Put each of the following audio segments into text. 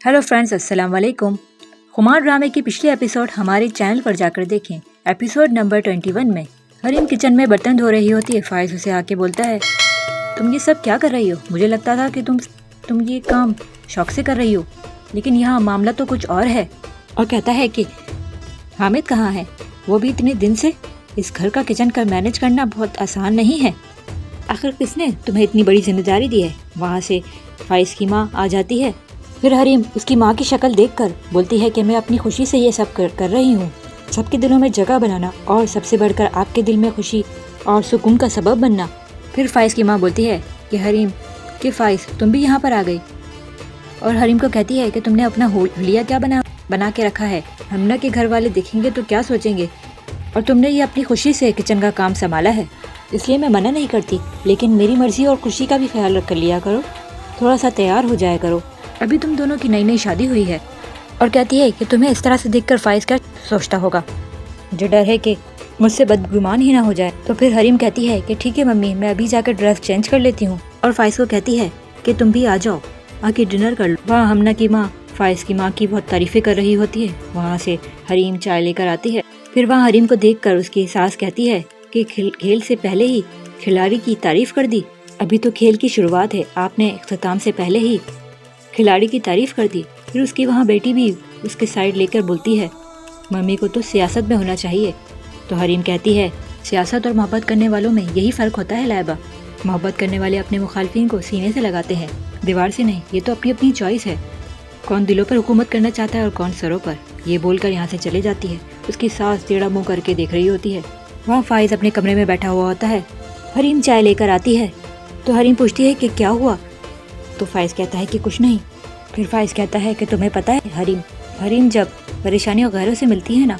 Hello friends, अस्सलाम वालेकुम। खुमार ड्रामे की पिछले एपिसोड हमारे चैनल पर जाकर देखें। एपिसोड नंबर 21 में हरीम किचन में बर्तन धो रही होती है। फाइज उसे आके बोलता है, तुम ये सब क्या कर रही हो? मुझे लगता था कि तुम ये काम शौक से कर रही हो, लेकिन यहाँ मामला तो कुछ और है। और कहता है कि हामिद कहाँ है? वो भी इतने दिन से। इस घर का किचन का मैनेज करना बहुत आसान नहीं है। आखिर किसने तुम्हें इतनी बड़ी जिम्मेदारी दी है? वहाँ से फाइज की माँ आ जाती है। फिर हरीम उसकी माँ की शक्ल देखकर बोलती है कि मैं अपनी खुशी से ये सब कर रही हूँ, सबके दिलों में जगह बनाना और सबसे बढ़कर आपके दिल में खुशी और सुकून का सबब बनना। फिर फाइज की माँ बोलती है कि हरीम कि फाइज तुम भी यहाँ पर आ गई, और हरीम को कहती है कि तुमने अपना हुलिया क्या बना के रखा है? हमना के घर वाले देखेंगे तो क्या सोचेंगे? और तुमने ये अपनी खुशी से किचन का काम संभाला है, इसलिए मैं मना नहीं करती, लेकिन मेरी मर्जी और खुशी का भी ख्याल रख कर लिया करो। थोड़ा सा तैयार हो जाया करो, अभी तुम दोनों की नई नई शादी हुई है। और कहती है कि तुम्हें इस तरह से देखकर फाइज क्या सोचता होगा, जो डर है कि मुझसे बदगुमान ही ना हो जाए। तो फिर हरीम कहती है कि ठीक है मम्मी, मैं अभी जाकर ड्रेस चेंज कर लेती हूँ। और फाइज को कहती है कि तुम भी आ जाओ, आके डिनर कर लो। वहाँ हमना की माँ फाइज की माँ की बहुत तारीफें कर रही होती है। वहाँ से हरीम चाय लेकर आती है। फिर वहाँ हरीम को देखकर उसकी सास कहती है कि खेल से पहले ही खिलाड़ी की तारीफ कर दी। अभी तो खेल की शुरुआत है, आपने इख्तिताम से पहले ही खिलाड़ी की तारीफ कर दी। फिर उसकी वहाँ बेटी भी उसके साइड लेकर बोलती है, मम्मी को तो सियासत में होना चाहिए। तो हरीम कहती है, सियासत और मोहब्बत करने वालों में यही फ़र्क होता है लाइबा। मोहब्बत करने वाले अपने मुखालफिन को सीने से लगाते हैं, दीवार से नहीं। ये तो अपनी अपनी चॉइस है, कौन दिलों पर हुकूमत करना चाहता है और कौन सरों पर। ये बोलकर यहाँ से चले जाती है। उसकी सास टेढ़ा मुँह करके देख रही होती है। वहाँ फाइज अपने कमरे में बैठा हुआ होता है। हरीम चाय लेकर आती है। तो हरीम पूछती है कि क्या हुआ? तो फाइज कहता है कि कुछ नहीं। फिर फाइज कहता है कि तुम्हें पता है हरीम जब परेशानी गैरों से मिलती है ना,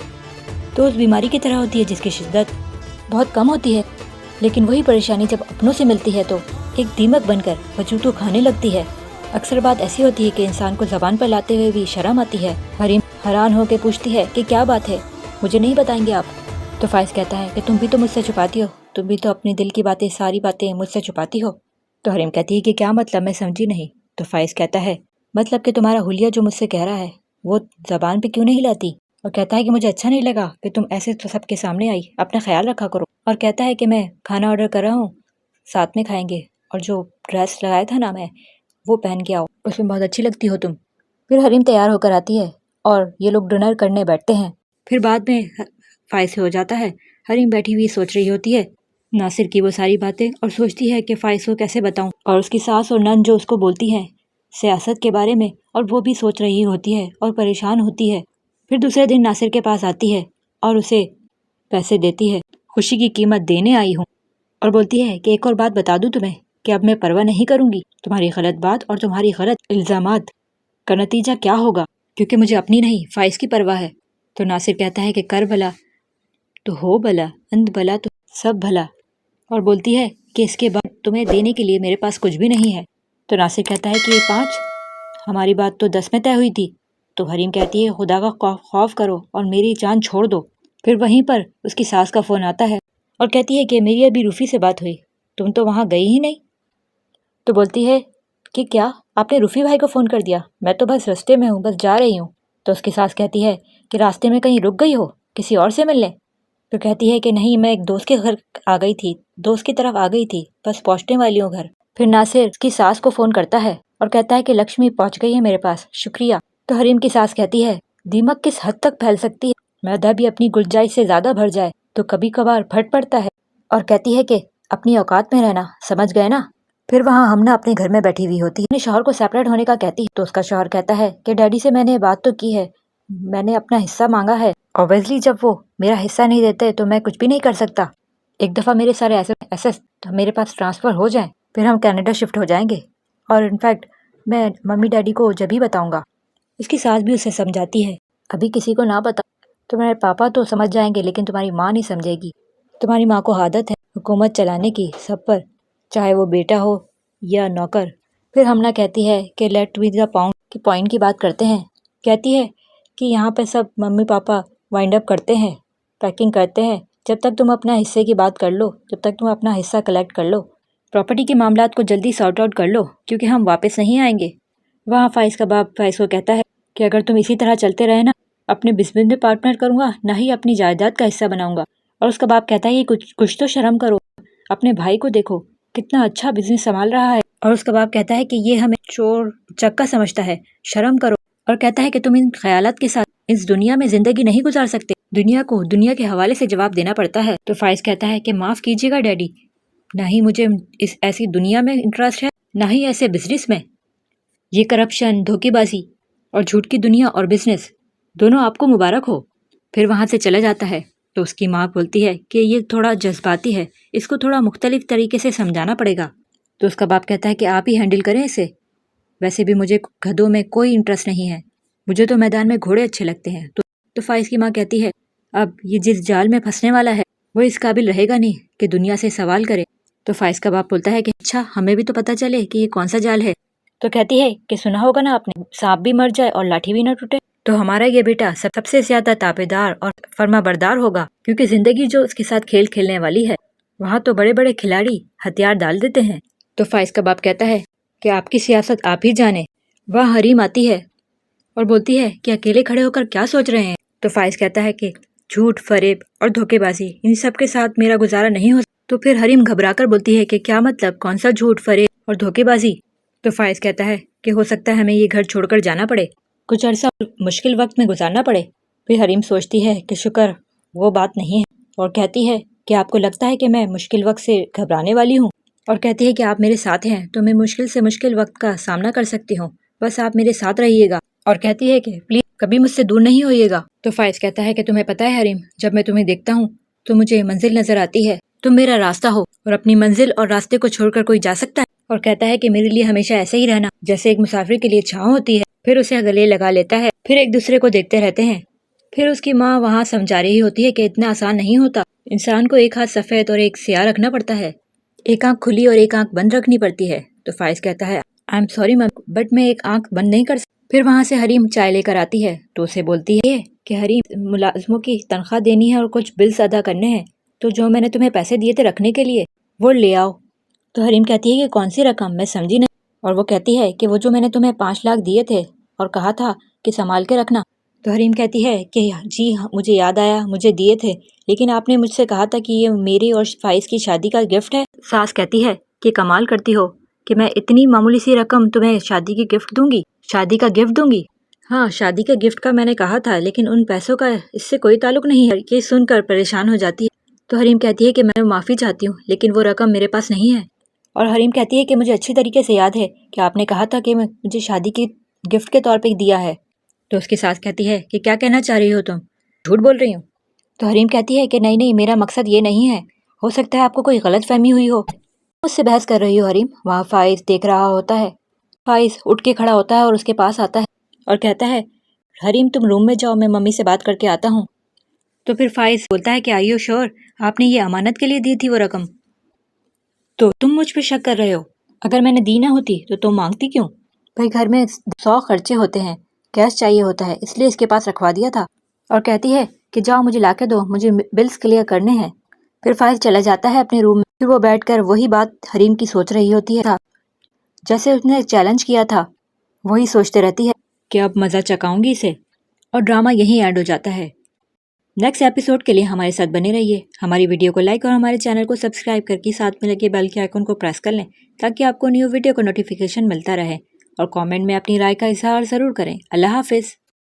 तो उस बीमारी की तरह होती है जिसकी शिद्दत बहुत कम होती है, लेकिन वही परेशानी जब अपनों से मिलती है तो एक दीमक बनकर वजूद को खाने लगती है। अक्सर बात ऐसी होती है कि इंसान को ज़बान पर लाते हुए भी शर्म आती है। हरीम हैरान होकर पूछती है कि क्या बात है, मुझे नहीं बताएंगे आप? तो फाइज कहता है कि तुम भी तो मुझसे छुपाती हो, तुम भी तो अपने दिल की बातें, सारी बातें मुझसे छुपाती हो। तो हरीम कहती है कि क्या मतलब, मैं समझी नहीं। तो फाइज कहता है, मतलब कि तुम्हारा हुलिया जो मुझसे कह रहा है वो ज़बान पे क्यों नहीं लाती? और कहता है कि मुझे अच्छा नहीं लगा कि तुम ऐसे तो सबके सामने आई, अपना ख्याल रखा करो। और कहता है कि मैं खाना ऑर्डर कर रहा हूँ, साथ में खाएंगे, और जो ड्रेस लगाया था ना मैं, वो पहन के आओ, उसमें बहुत अच्छी लगती हो तुम। फिर हरीम तैयार होकर आती है और ये लोग डिनर करने बैठते हैं। फिर बाद में फाइज से हो जाता है। हरीम बैठी हुई सोच रही होती है नासिर की वो सारी बातें, और सोचती है कि फाइज को कैसे बताऊं। और उसकी सास और नन जो उसको बोलती हैं सियासत के बारे में, और वो भी सोच रही होती है और परेशान होती है। फिर दूसरे दिन नासिर के पास आती है और उसे पैसे देती है, खुशी की कीमत देने आई हूँ, और बोलती है कि एक और बात बता दूँ तुम्हें कि अब मैं परवाह नहीं करूँगी तुम्हारी गलत बात और तुम्हारी गलत इल्ज़ामात का नतीजा क्या होगा, क्योंकि मुझे अपनी नहीं फाइज की परवाह है। तो नासिर कहता है कि कर भला तो हो भला, अंत भला तो सब भला। और बोलती है कि इसके बाद तुम्हें देने के लिए मेरे पास कुछ भी नहीं है। तो नासिर कहता है कि ये 5, हमारी बात तो 10 में तय हुई थी। तो हरीम कहती है, खुदा का खौफ करो और मेरी जान छोड़ दो। फिर वहीं पर उसकी सास का फ़ोन आता है और कहती है कि मेरी अभी रूफ़ी से बात हुई, तुम तो वहाँ गई ही नहीं। तो बोलती है कि क्या आपने रूफ़ी भाई को फ़ोन कर दिया? मैं तो बस रास्ते में हूँ, बस जा रही हूँ। तो उसकी सास कहती है कि रास्ते में कहीं रुक गई हो किसी और से मिलने? तो कहती है कि नहीं, मैं एक दोस्त के घर आ गई थी, दोस्त की तरफ आ गई थी, बस पहुँचने वाली हूँ घर। फिर नासिर की सास को फ़ोन करता है और कहता है कि लक्ष्मी पहुँच गई है मेरे पास, शुक्रिया। तो हरीम की सास कहती है, दीमक किस हद तक फैल सकती है, मैदा भी अपनी गुंजाइश से ज़्यादा भर जाए तो कभी कभार फट पड़ता है। और कहती है कि अपनी औकात में रहना, समझ गए ना? फिर वहाँ हमना अपने घर में बैठी हुई होती है, अपने शौहर को सेपरेट होने का कहती है। तो उसका शौहर कहता है कि डैडी से मैंने बात तो की है, मैंने अपना हिस्सा मांगा है, ऑब्वियसली जब वो मेरा हिस्सा नहीं देते तो मैं कुछ भी नहीं कर सकता। एक दफ़ा मेरे सारे एसेट्स तो मेरे पास ट्रांसफ़र हो जाएं, फिर हम कनाडा शिफ्ट हो जाएंगे, और इनफैक्ट मैं मम्मी डैडी को जब ही बताऊंगा। इसकी सास भी उसे समझाती है, अभी किसी को ना बता, तुम्हारे पापा तो समझ जाएंगे लेकिन तुम्हारी माँ नहीं समझेगी। तुम्हारी माँ को आदत है हुकूमत चलाने की सब पर, चाहे वो बेटा हो या नौकर। फिर हमना कहती है कि लेट मी द पॉइंट की बात करते हैं। कहती है कि यहाँ पे सब मम्मी पापा वाइंड अप करते हैं, पैकिंग करते हैं, जब तक तुम अपना हिस्से की बात कर लो, जब तक तुम अपना हिस्सा कलेक्ट कर लो, प्रॉपर्टी के मामलात को जल्दी सॉर्ट आउट कर लो, क्योंकि हम वापस नहीं आएंगे। वहाँ فائز کا باپ فائز کو کہتا ہے کہ اگر تم اسی طرح چلتے رہے نا، اپنے بزنس میں پارٹنر کروں گا، نہ ہی اپنی جائیداد کا حصہ بناؤں گا۔ اور اس کا باپ کہتا ہے کہ کچھ تو شرم کرو، اپنے بھائی کو دیکھو کتنا اچھا بزنس سنبھال رہا ہے۔ اور اس کا باپ کہتا ہے کہ یہ ہمیں چور چکا سمجھتا ہے، شرم کرو۔ اور کہتا ہے کہ تم ان خیالات کے ساتھ اس دنیا میں زندگی نہیں گزار سکتے، دنیا کو دنیا کے حوالے سے جواب دینا پڑتا ہے۔ تو فائز کہتا ہے کہ معاف کیجیے گا ڈیڈی، نہ ہی مجھے اس ایسی دنیا میں انٹرسٹ ہے، نہ ہی ایسے بزنس میں۔ یہ کرپشن، دھوکے بازی اور جھوٹ کی دنیا اور بزنس دونوں آپ کو مبارک ہو۔ پھر وہاں سے چلا جاتا ہے تو اس کی ماں بولتی ہے کہ یہ تھوڑا جذباتی ہے، اس کو تھوڑا مختلف طریقے سے سمجھانا پڑے گا۔ تو اس کا باپ کہتا ہے کہ آپ ہی ہینڈل کریں اسے، ویسے بھی مجھے گدھوں میں کوئی انٹرسٹ نہیں ہے، مجھے تو میدان میں گھوڑے اچھے لگتے ہیں۔ تو فائز کی ماں کہتی ہے اب یہ جس جال میں پھنسنے والا ہے وہ اس قابل رہے گا نہیں کہ دنیا سے سوال کرے۔ تو فائز کا باپ بولتا ہے کہ اچھا ہمیں بھی تو پتہ چلے کہ یہ کون سا جال ہے۔ تو کہتی ہے کہ سنا ہوگا نا آپ نے، سانپ بھی مر جائے اور لاٹھی بھی نہ ٹوٹے۔ تو ہمارا یہ بیٹا سب سے زیادہ تابع دار اور فرما بردار ہوگا، کیونکہ زندگی جو اس کے ساتھ کھیل کھیلنے والی ہے وہاں تو بڑے بڑے کھلاڑی ہتھیار ڈال دیتے ہیں۔ تو فائز کا باپ کہتا ہے کہ آپ کی سیاست آپ ہی جانے۔ وہاں حریم آتی ہے اور بولتی ہے کہ اکیلے کھڑے ہو کر کیا سوچ رہے ہیں۔ تو فائز کہتا ہے کہ جھوٹ، فریب اور دھوکے بازی ان سب کے ساتھ میرا گزارا نہیں ہو۔ تو پھر حریم گھبرا کر بولتی ہے کہ کیا مطلب، کون سا جھوٹ، فریب اور دھوکے بازی؟ تو فائز کہتا ہے کہ ہو سکتا ہے ہمیں یہ گھر چھوڑ کر جانا پڑے، کچھ عرصہ مشکل وقت میں گزارنا پڑے۔ پھر حریم سوچتی ہے کہ شکر وہ بات نہیں ہے، اور کہتی ہے کہ آپ کو لگتا ہے کہ میں مشکل وقت سے گھبرانے والی ہوں، اور کہتی ہے کہ آپ میرے ساتھ ہیں تو میں مشکل سے مشکل وقت کا سامنا کر سکتی ہوں، بس آپ میرے ساتھ رہیے گا۔ اور کہتی ہے کہ پلیز کبھی مجھ سے دور نہیں ہوئیے گا۔ تو فائز کہتا ہے کہ تمہیں پتہ ہے حریم، جب میں تمہیں دیکھتا ہوں تو مجھے منزل نظر آتی ہے، تم میرا راستہ ہو، اور اپنی منزل اور راستے کو چھوڑ کر کوئی جا سکتا ہے؟ اور کہتا ہے کہ میرے لیے ہمیشہ ایسے ہی رہنا، جیسے ایک مسافر کے لیے چھاؤں ہوتی ہے۔ پھر اسے گلے لگا لیتا ہے، پھر ایک دوسرے کو دیکھتے رہتے ہیں۔ پھر اس کی ماں وہاں سمجھا رہی ہوتی ہے کہ اتنا آسان نہیں ہوتا، انسان کو ایک ہاتھ سفید اور ایک سیاہ رکھنا پڑتا ہے، ایک آنکھ کھلی اور ایک آنکھ بند رکھنی پڑتی ہے۔ تو فائز کہتا ہے I am sorry ma'am, but میں ایک آنکھ بند نہیں کر سکتا۔ پھر وہاں سے حریم چائے لے کر آتی ہے تو اسے بولتی ہے کہ حریم، ملازموں کی تنخواہ دینی ہے اور کچھ بلز ادا کرنے ہیں، تو جو میں نے تمہیں پیسے دیے تھے رکھنے کے لیے وہ لے آؤ۔ تو حریم کہتی ہے کہ کون سی رقم، میں سمجھی نہیں۔ اور وہ کہتی ہے کہ وہ جو میں نے تمہیں 5 لاکھ دیے تھے اور کہا تھا کہ سنبھال کے رکھنا۔ تو حریم کہتی ہے کہ جی مجھے یاد آیا، مجھے دیے تھے، لیکن آپ نے مجھ سے کہا تھا کہ یہ میری اور فائز کی شادی کا گفٹ ہے۔ ساس کہتی ہے کہ کمال کرتی ہو کہ میں اتنی معمولی سی رقم تمہیں شادی کی گفٹ دوں گی، شادی کا گفٹ دوں گی۔ ہاں شادی کا گفٹ کا میں نے کہا تھا، لیکن ان پیسوں کا اس سے کوئی تعلق نہیں ہے۔ یہ سن کر پریشان ہو جاتی ہے۔ تو حریم کہتی ہے کہ میں معافی چاہتی ہوں، لیکن وہ رقم میرے پاس نہیں ہے۔ اور حریم کہتی ہے کہ مجھے اچھی طریقے سے یاد ہے کہ آپ نے کہا تھا کہ مجھے شادی کی گفٹ کے طور پہ دیا ہے۔ تو اس کی ساس کہتی ہے کہ کیا کہنا چاہ رہی ہو تم، جھوٹ بول رہی ہوں۔ تو حریم کہتی ہے کہ نہیں، میرا مقصد یہ نہیں ہے، ہو سکتا ہے آپ کو کوئی غلط فہمی ہوئی ہو، مجھ سے بحث کر رہی ہو حریم۔ وہاں فائز دیکھ رہا ہوتا ہے، فائز اٹھ کے کھڑا ہوتا ہے اور اس کے پاس آتا ہے اور کہتا ہے حریم تم روم میں جاؤ، میں ممی سے بات کر کے آتا ہوں۔ تو پھر فائز بولتا ہے کہ آئی یو شور، آپ نے یہ امانت کے لیے دی تھی وہ رقم، تو تم مجھ پہ شک کر رہے ہو؟ اگر میں نے دی نہ ہوتی تو تم مانگتی کیوں؟ بھائی گھر میں 100 خرچے ہوتے ہیں، گیس چاہیے ہوتا ہے، اس لیے اس کے پاس رکھوا دیا تھا۔ اور کہتی ہے کہ جاؤ مجھے لا کے دو، مجھے بلز کلیئر کرنے ہیں۔ پھر فائز چلا جاتا ہے اپنے روم میں، پھر وہ بیٹھ کر وہی بات حریم کی سوچ رہی ہوتی ہے، جیسے اس نے چیلنج کیا تھا وہی سوچتے رہتی ہے کہ اب مزہ چکاؤں گی اسے۔ اور ڈرامہ یہیں اینڈ ہو جاتا ہے۔ نیکسٹ ایپیسوڈ کے لیے ہمارے ساتھ بنے رہیے، ہماری ویڈیو کو لائک اور ہمارے چینل کو سبسکرائب کر کے ساتھ میں لگے بیل کے آئیکن کو پریس کر لیں تاکہ آپ کو نیو ویڈیو کا نوٹیفیکیشن ملتا رہے، اور کامنٹ میں اپنی رائے کا اظہار ضرور کریں۔ اللہ حافظ۔